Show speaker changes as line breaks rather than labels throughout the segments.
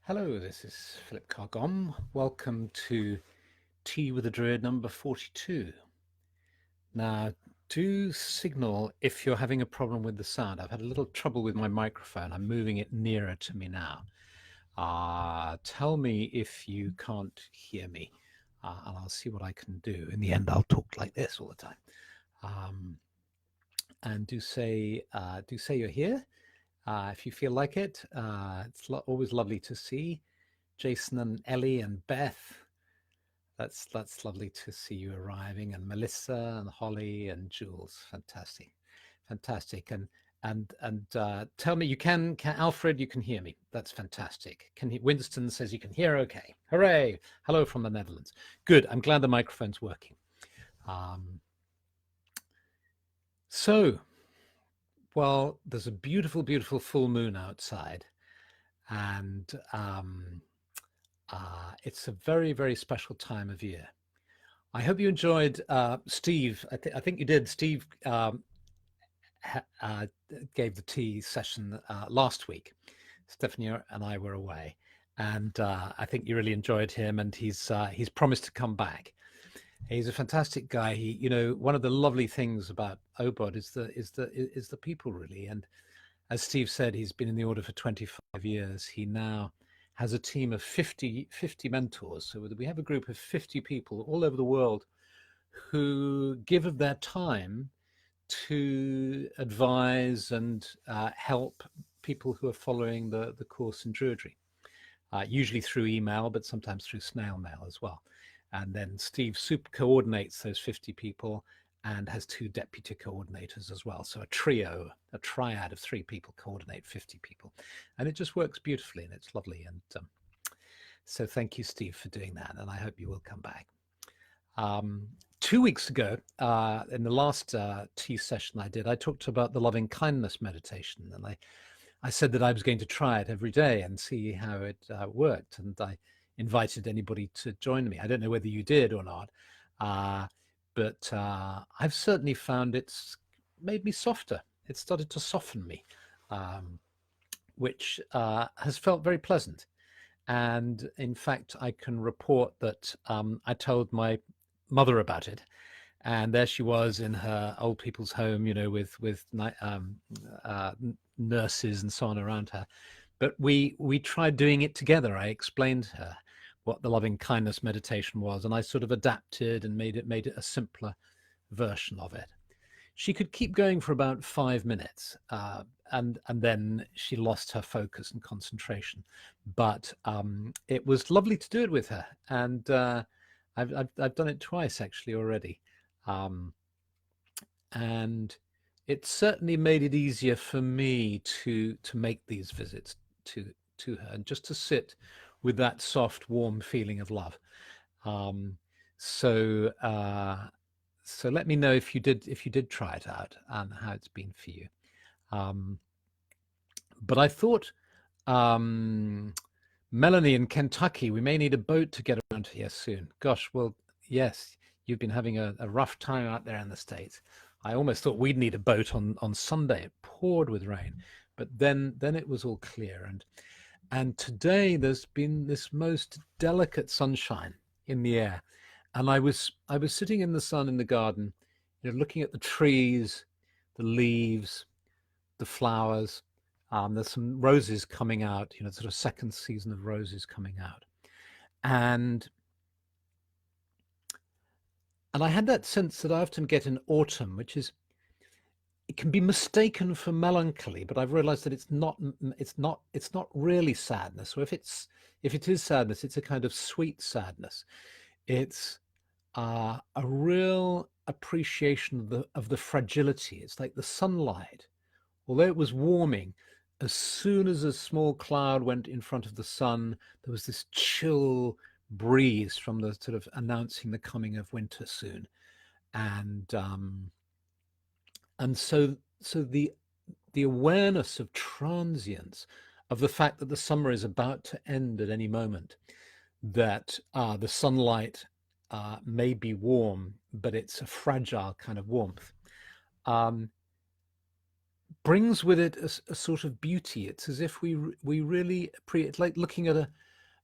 Hello, this is Philip Carr-Gomm. Welcome to Tea with a Druid number 42. Now, do signal if you're having a problem with the sound. I've had a little trouble with my microphone. I'm moving it nearer to me now. Tell me if you can't hear me, and I'll see what I can do. In the end, I'll talk like this all the time. Um, and do say you're here if you feel like it. It's always lovely to see Jason and Ellie and Beth. That's lovely to see you arriving, and Melissa and Holly and Jules. Fantastic, fantastic. And tell me, can Alfred? You can hear me. That's fantastic. Winston says you can hear. Okay, hooray! Hello from the Netherlands. Good. I'm glad the microphone's working. Um, so, well, there's a beautiful, beautiful full moon outside, and it's a very, very special time of year. I hope you enjoyed Steve. I think you did. Steve uh, gave the tea session last week. Stephanie and I were away, and I think you really enjoyed him. And he's promised to come back. He's a fantastic guy. One of the lovely things about Obod is the people really. And as Steve said, he's been in the order for 25 years. He now has a team of 50 mentors. So we have a group of 50 people all over the world who give of their time to advise and help people who are following the course in Druidry, usually through email, but sometimes through snail mail as well. And then Steve coordinates those 50 people and has two deputy coordinators as well. So a triad of 3 people coordinate 50 people. And it just works beautifully and it's lovely. And so thank you, Steve, for doing that. And I hope you will come back. 2 weeks ago, in the last tea session I did, I talked about the loving kindness meditation. And I said that I was going to try it every day and see how it worked. And I invited anybody to join me. I don't know whether you did or not, but I've certainly found it's made me softer. It started to soften me, which has felt very pleasant. And in fact, I can report that I told my mother about it, and there she was in her old people's home, with nurses and so on around her. But we tried doing it together. I explained to her what the loving kindness meditation was, and I sort of adapted and made it a simpler version of it. She could keep going for about 5 minutes, and then she lost her focus and concentration. But it was lovely to do it with her, and I've done it twice actually already, and it certainly made it easier for me to make these visits to her, and just to sit with that soft, warm feeling of love. So let me know if you did try it out and how it's been for you. But I thought, Melanie in Kentucky, we may need a boat to get around here soon. Gosh, well, yes, you've been having a rough time out there in the States. I almost thought we'd need a boat on Sunday. It poured with rain, but then it was all clear. And today there's been this most delicate sunshine in the air. And I was sitting in the sun in the garden, looking at the trees, the leaves, the flowers. There's some roses coming out, sort of second season of roses coming out. And I had that sense that I often get in autumn, which is, it can be mistaken for melancholy, but I've realized that it's not really sadness. So if it is sadness, it's a kind of sweet sadness. It's a real appreciation of the fragility. It's like the sunlight, although it was warming, as soon as a small cloud went in front of the sun, there was this chill breeze from the sort of announcing the coming of winter soon. And so the awareness of transience, of the fact that the summer is about to end at any moment, that the sunlight may be warm, but it's a fragile kind of warmth, brings with it a sort of beauty. It's as if we really it's like looking at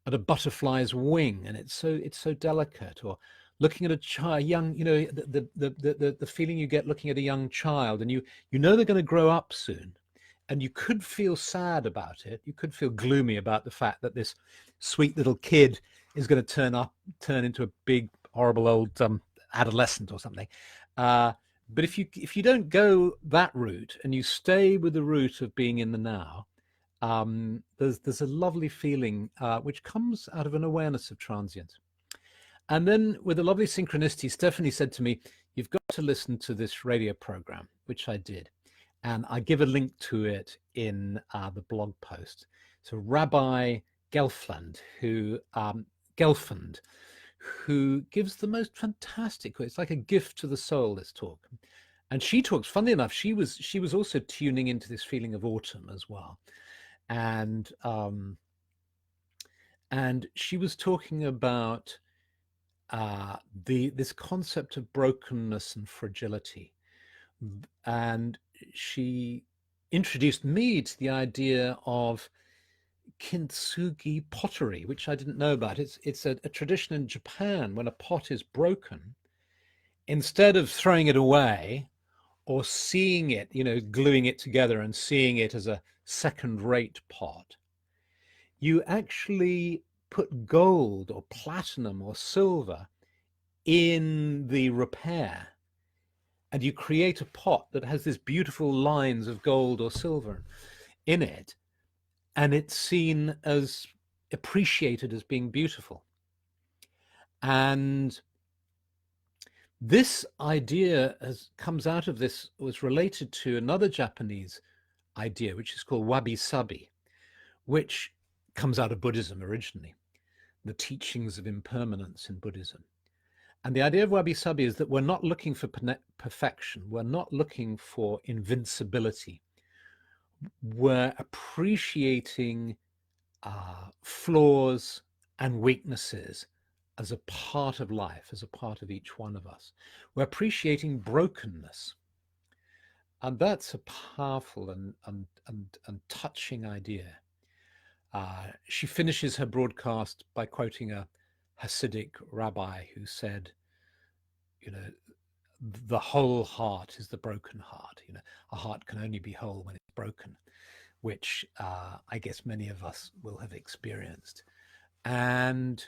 a butterfly's wing, and it's so delicate. Or looking at a young, the feeling you get looking at a young child, and you know they're going to grow up soon, and you could feel sad about it. You could feel gloomy about the fact that this sweet little kid is going to turn into a big horrible old adolescent or something. But if you don't go that route and you stay with the route of being in the now, there's a lovely feeling which comes out of an awareness of transience. And then with a lovely synchronicity, Stephanie said to me, "You've got to listen to this radio program," which I did. And I give a link to it in the blog post. So Rabbi Gelfand, who gives the most fantastic, it's like a gift to the soul, this talk. And she talks, funnily enough, she was also tuning into this feeling of autumn as well. And she was talking about this concept of brokenness and fragility. And she introduced me to the idea of kintsugi pottery, which I didn't know about. It's a tradition in Japan. When a pot is broken, instead of throwing it away or seeing it, gluing it together and seeing it as a second-rate pot, you actually put gold or platinum or silver in the repair, and you create a pot that has these beautiful lines of gold or silver in it, and it's seen as appreciated as being beautiful. And this idea comes out of this, was related to another Japanese idea, which is called Wabi-sabi, which comes out of Buddhism originally, the teachings of impermanence in Buddhism. And the idea of Wabi-sabi is that we're not looking for perfection. We're not looking for invincibility. We're appreciating flaws and weaknesses as a part of life, as a part of each one of us. We're appreciating brokenness. And that's a powerful and touching idea. She finishes her broadcast by quoting a Hasidic rabbi who said, the whole heart is the broken heart. A heart can only be whole when it's broken, which I guess many of us will have experienced. And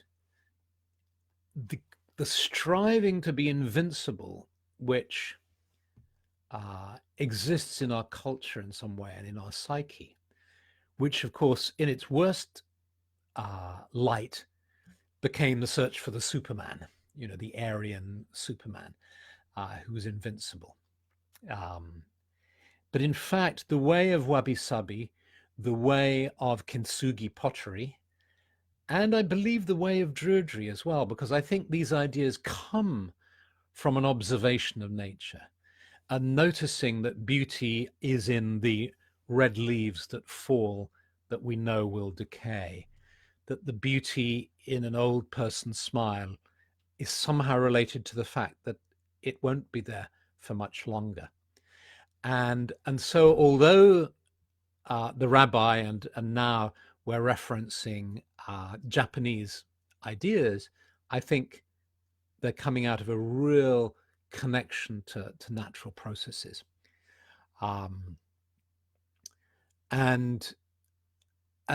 the striving to be invincible, which exists in our culture in some way and in our psyche, which of course in its worst light became the search for the Superman, the Aryan Superman, who was invincible. But in fact, the way of wabi-sabi, the way of kintsugi pottery, and I believe the way of Druidry as well, because I think these ideas come from an observation of nature and noticing that beauty is in the red leaves that fall that we know will decay, that the beauty in an old person's smile is somehow related to the fact that it won't be there for much longer. And so although the rabbi and now we're referencing Japanese ideas, I think they're coming out of a real connection to natural processes. And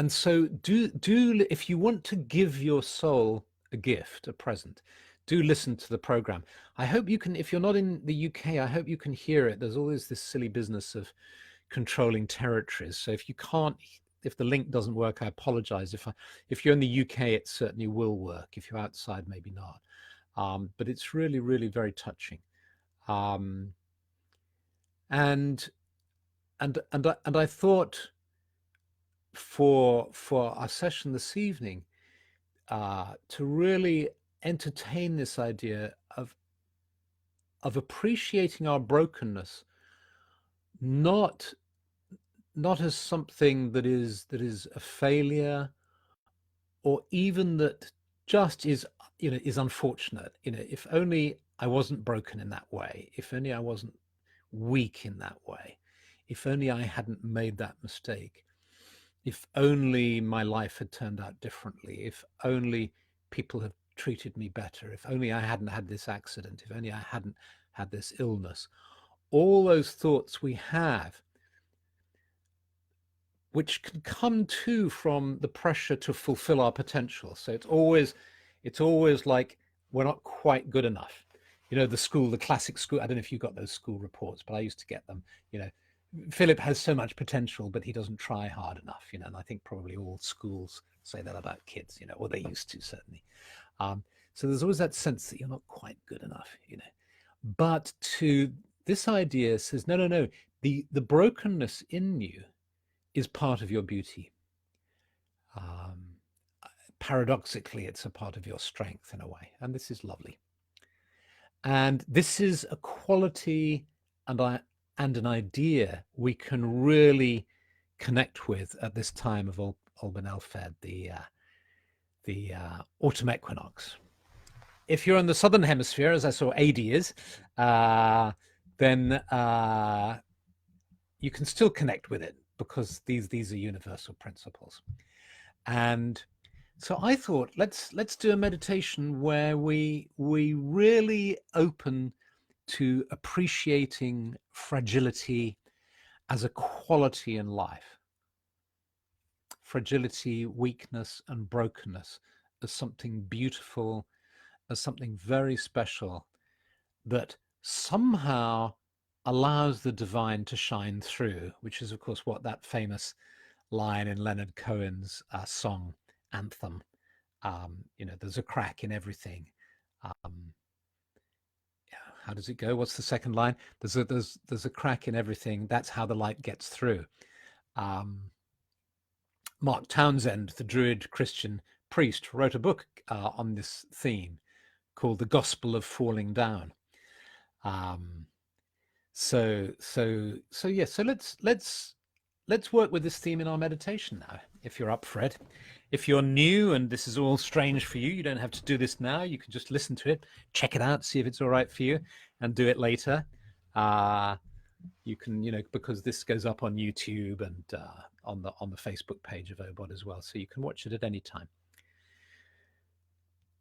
so do if you want to give your soul a gift, a present, do listen to the program. I hope you can, if you're not in the UK, I hope you can hear it. There's always this silly business of controlling territories. So if you can't, if the link doesn't work, I apologize. If you're in the UK, it certainly will work. If you're outside, maybe not. But it's really, really very touching. And I thought for our session this evening, to really entertain this idea of appreciating our brokenness, not as something that is a failure, or even that just is unfortunate. If only I wasn't broken in that way, if only I wasn't weak in that way, if only I hadn't made that mistake, if only my life had turned out differently, if only people had treated me better, if only I hadn't had this accident, if only I hadn't had this illness. All those thoughts we have, which can come too from the pressure to fulfill our potential. So it's always like we're not quite good enough. You know, the classic school, I don't know if you got those school reports, but I used to get them. You know, Philip has so much potential, but he doesn't try hard enough, you know, and I think probably all schools say that about kids, you know, or they used to, certainly. So there's always that sense that you're not quite good enough, you know. But to this idea says, no, no, no, the brokenness in you is part of your beauty. Paradoxically, it's a part of your strength in a way, and this is lovely. And this is a quality and an idea we can really connect with at this time of Olben Elfed, the autumn equinox. If you're in the southern hemisphere, as I saw AD is, then you can still connect with it because these are universal principles. And so I thought, let's do a meditation where we really open to appreciating fragility as a quality in life. Fragility, weakness, and brokenness as something beautiful, as something very special that somehow allows the divine to shine through, which is, of course, what that famous line in Leonard Cohen's song Anthem, you know, there's a crack in everything. How does it go? What's the second line? There's a crack in everything. That's how the light gets through. Mark Townsend, the Druid Christian priest, wrote a book on this theme called The Gospel of Falling Down. So let's work with this theme in our meditation now. If you're up, Fred. If you're new and this is all strange for you, you don't have to do this now. You can just listen to it, check it out, see if it's all right for you, and do it later. You can, you know, because this goes up on YouTube and on the Facebook page of OBOD as well, so you can watch it at any time.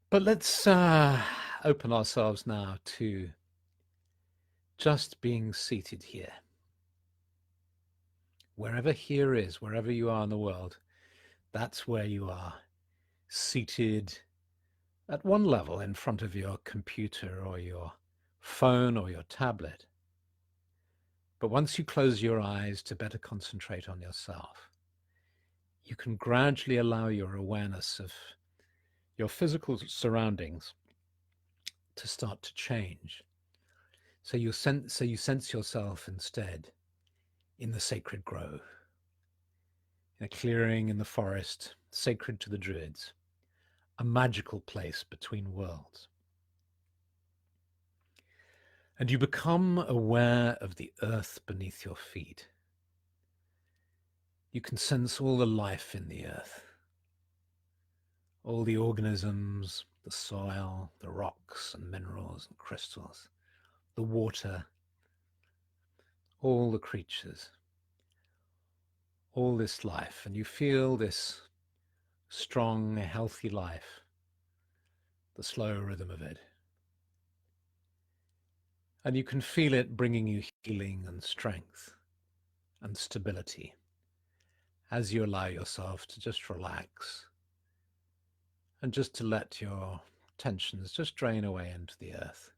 But let's open ourselves now to just being seated here. Wherever here is, wherever you are in the world, that's where you are, seated at one level in front of your computer or your phone or your tablet. But once you close your eyes to better concentrate on yourself, you can gradually allow your awareness of your physical surroundings to start to change. So you sense yourself instead in the sacred grove, in a clearing in the forest, sacred to the Druids, a magical place between worlds. And you become aware of the earth beneath your feet. You can sense all the life in the earth, all the organisms, the soil, the rocks and minerals and crystals, the water, all the creatures, all this life. And you feel this strong, healthy life, the slow rhythm of it. And you can feel it bringing you healing and strength and stability as you allow yourself to just relax and just to let your tensions just drain away into the earth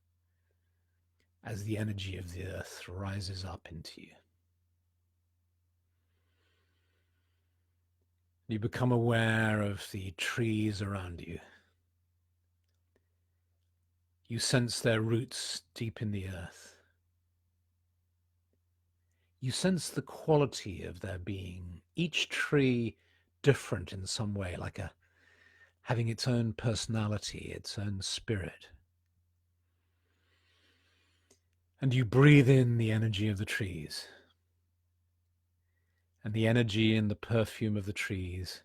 as the energy of the earth rises up into you. You become aware of the trees around you. You sense their roots deep in the earth. You sense the quality of their being, each tree different in some way, like having its own personality, its own spirit. And you breathe in the energy of the trees. And the energy and the perfume of the trees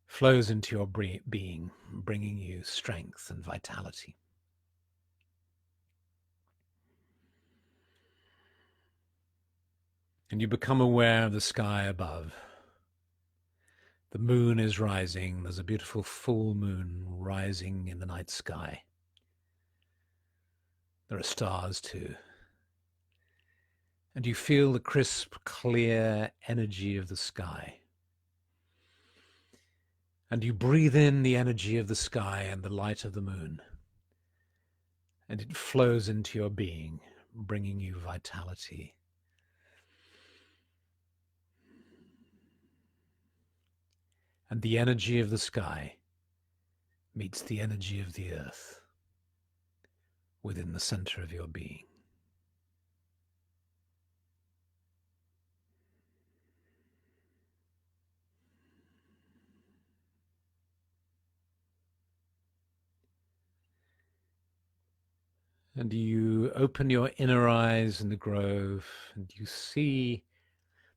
flows into your being, bringing you strength and vitality. And you become aware of the sky above. The moon is rising. There's a beautiful full moon rising in the night sky. There are stars too. And you feel the crisp, clear energy of the sky. And you breathe in the energy of the sky and the light of the moon. And it flows into your being, bringing you vitality. And the energy of the sky meets the energy of the earth within the center of your being. And you open your inner eyes in the grove and you see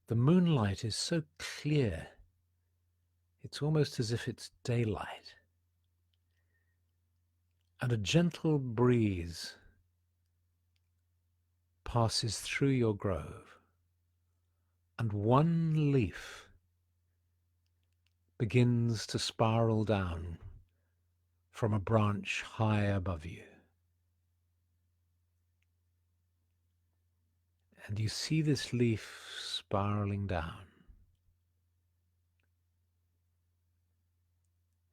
the moonlight is so clear. It's almost as if it's daylight. And a gentle breeze passes through your grove, and one leaf begins to spiral down from a branch high above you. And you see this leaf spiraling down.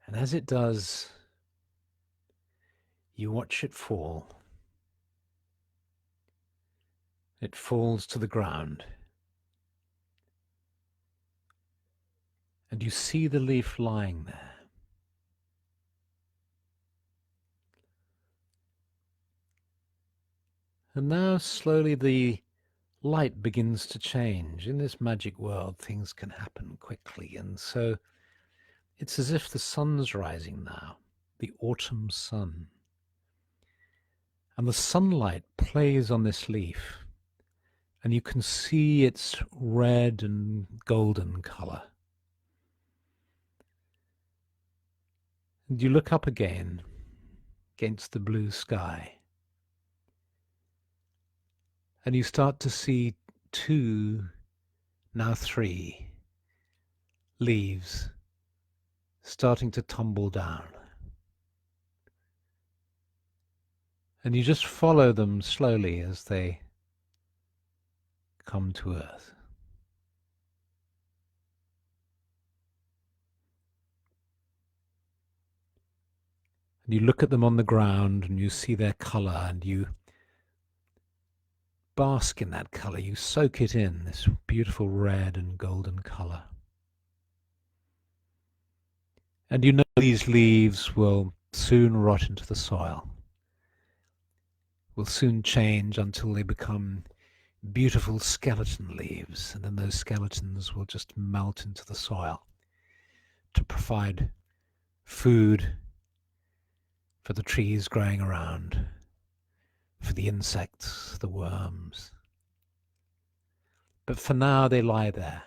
And as it does, you watch it fall. It falls to the ground. And you see the leaf lying there. And now slowly the light begins to change. In this magic world, things can happen quickly. And so it's as if the sun's rising now, the autumn sun. And the sunlight plays on this leaf, and you can see its red and golden color. And you look up again against the blue sky, and you start to see 2, now 3 leaves starting to tumble down. And you just follow them slowly as they come to earth. And you look at them on the ground and you see their color and you bask in that color. You soak it in, this beautiful red and golden color. And you know these leaves will soon rot into the soil, will soon change until they become beautiful skeleton leaves, and then those skeletons will just melt into the soil to provide food for the trees growing around, for the insects, the worms. But for now they lie there.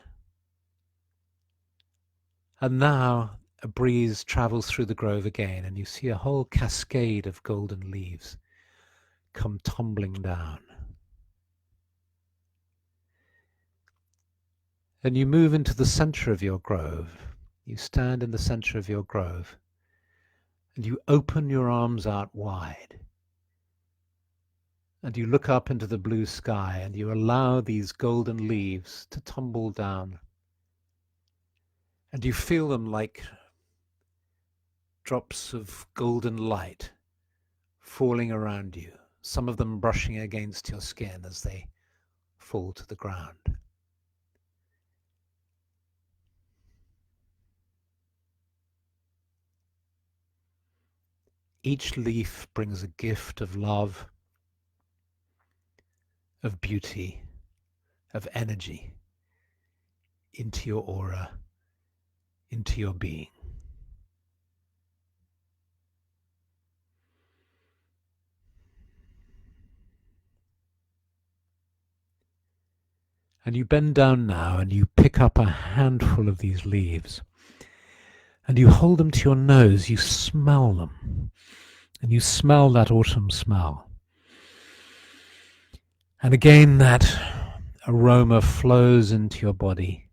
And now a breeze travels through the grove again, and you see a whole cascade of golden leaves come tumbling down. And you move into the center of your grove. You stand in the center of your grove, and you open your arms out wide. And you look up into the blue sky, and you allow these golden leaves to tumble down. And you feel them like drops of golden light falling around you, some of them brushing against your skin as they fall to the ground. Each leaf brings a gift of love, of beauty, of energy into your aura, into your being. And you bend down now and you pick up a handful of these leaves and you hold them to your nose, you smell them, and you smell that autumn smell. And again, that aroma flows into your body.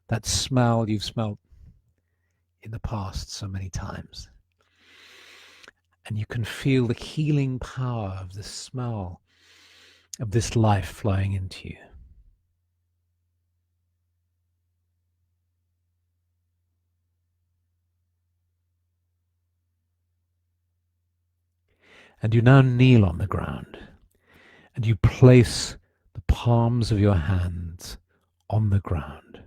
That smell you've smelled in the past so many times. And you can feel the healing power of the smell of this life flowing into you. And you now kneel on the ground and you place the palms of your hands on the ground.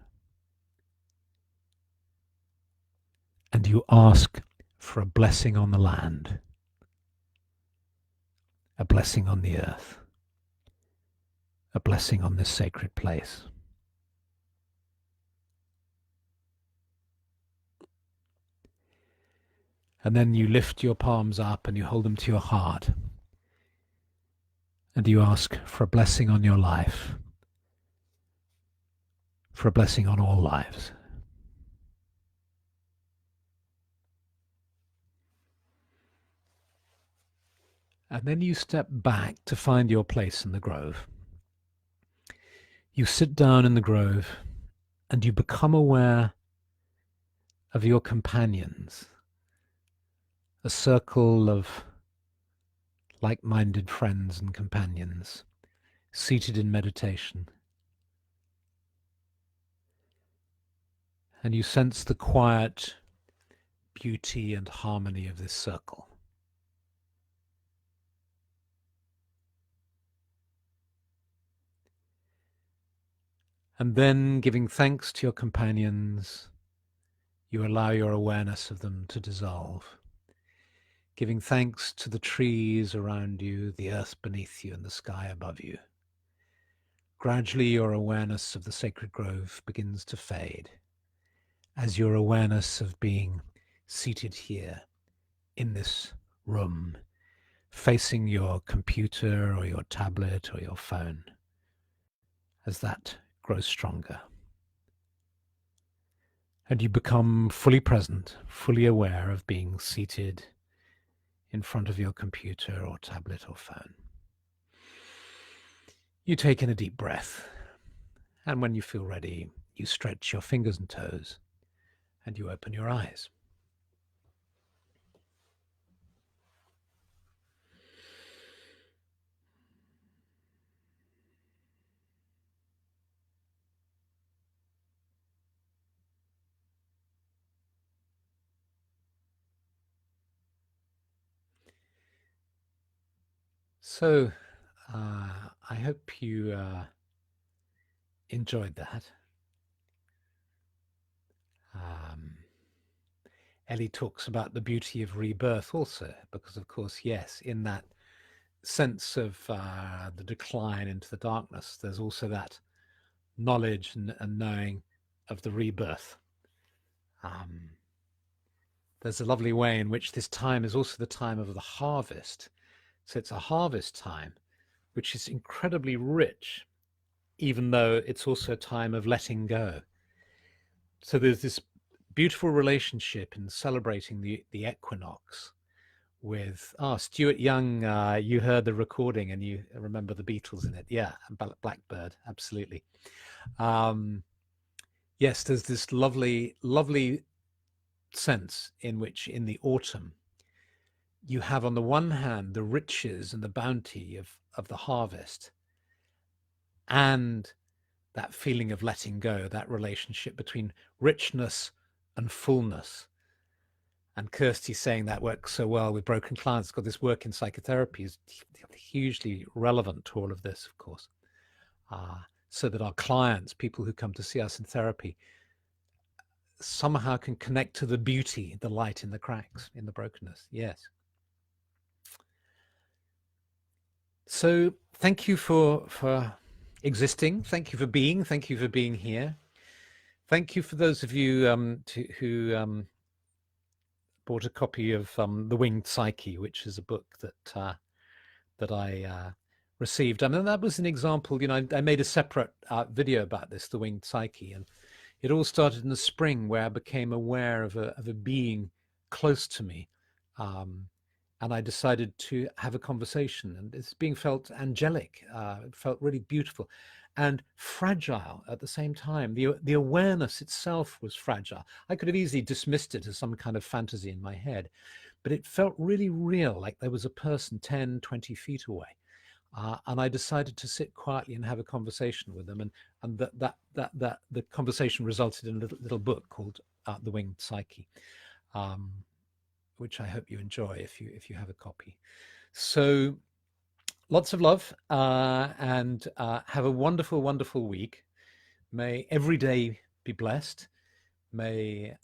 And you ask for a blessing on the land, a blessing on the earth, a blessing on this sacred place. And then you lift your palms up and you hold them to your heart. And you ask for a blessing on your life, for a blessing on all lives. And then you step back to find your place in the grove. You sit down in the grove and you become aware of your companions, a circle of like-minded friends and companions seated in meditation. And you sense the quiet beauty and harmony of this circle. And then, giving thanks to your companions, you allow your awareness of them to dissolve. Giving thanks to the trees around you, the earth beneath you, and the sky above you. Gradually, your awareness of the sacred grove begins to fade as your awareness of being seated here in this room, facing your computer or your tablet or your phone, as that grows stronger. And you become fully present, fully aware of being seated in front of your computer or tablet or phone. You take in a deep breath, and when you feel ready, you stretch your fingers and toes, and you open your eyes. So, I hope you enjoyed that. Ellie talks about the beauty of rebirth also, because of course, yes, in that sense of the decline into the darkness, there's also that knowledge and knowing of the rebirth. There's a lovely way in which this time is also the time of the harvest. So it's a harvest time, which is incredibly rich, even though it's also a time of letting go. So there's this beautiful relationship in celebrating the equinox with Stuart Young. You heard the recording and you remember the Beatles in it. Yeah, Blackbird, absolutely. Yes, there's this lovely sense in which in the autumn you have on the one hand the riches and the bounty of the harvest, and that feeling of letting go, that relationship between richness and fullness. And Kirsty saying that works so well with broken clients. Got this work in psychotherapy is hugely relevant to all of this, of course. So that our clients, people who come to see us in therapy, somehow can connect to the beauty, the light in the cracks, in the brokenness. Yes. So thank you for existing. Thank you for being. Thank you for being here. Thank you for those of you who bought a copy of The Winged Psyche, which is a book that I received. I mean, that was an example. You know, I made a separate video about this, The Winged Psyche, and it all started in the spring, where I became aware of a being close to me, and I decided to have a conversation, and it's being felt angelic. It felt really beautiful, and fragile at the same time. The awareness itself was fragile. I could have easily dismissed it as some kind of fantasy in my head, but it felt really real, like there was a person 10, 20 feet away. And I decided to sit quietly and have a conversation with them, and that the conversation resulted in a little book called The Winged Psyche, which I hope you enjoy if you have a copy. So lots of love, and have a wonderful, wonderful week. May every day be blessed. May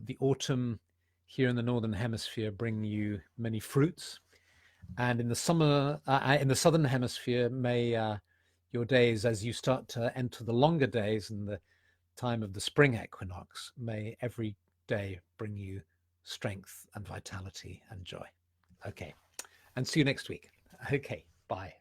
the autumn here in the Northern Hemisphere bring you many fruits. And in the summer, in the Southern Hemisphere, may your days, as you start to enter the longer days and the time of the spring equinox, may every day bring you strength and vitality and joy. Okay. And see you next week. Okay. Bye.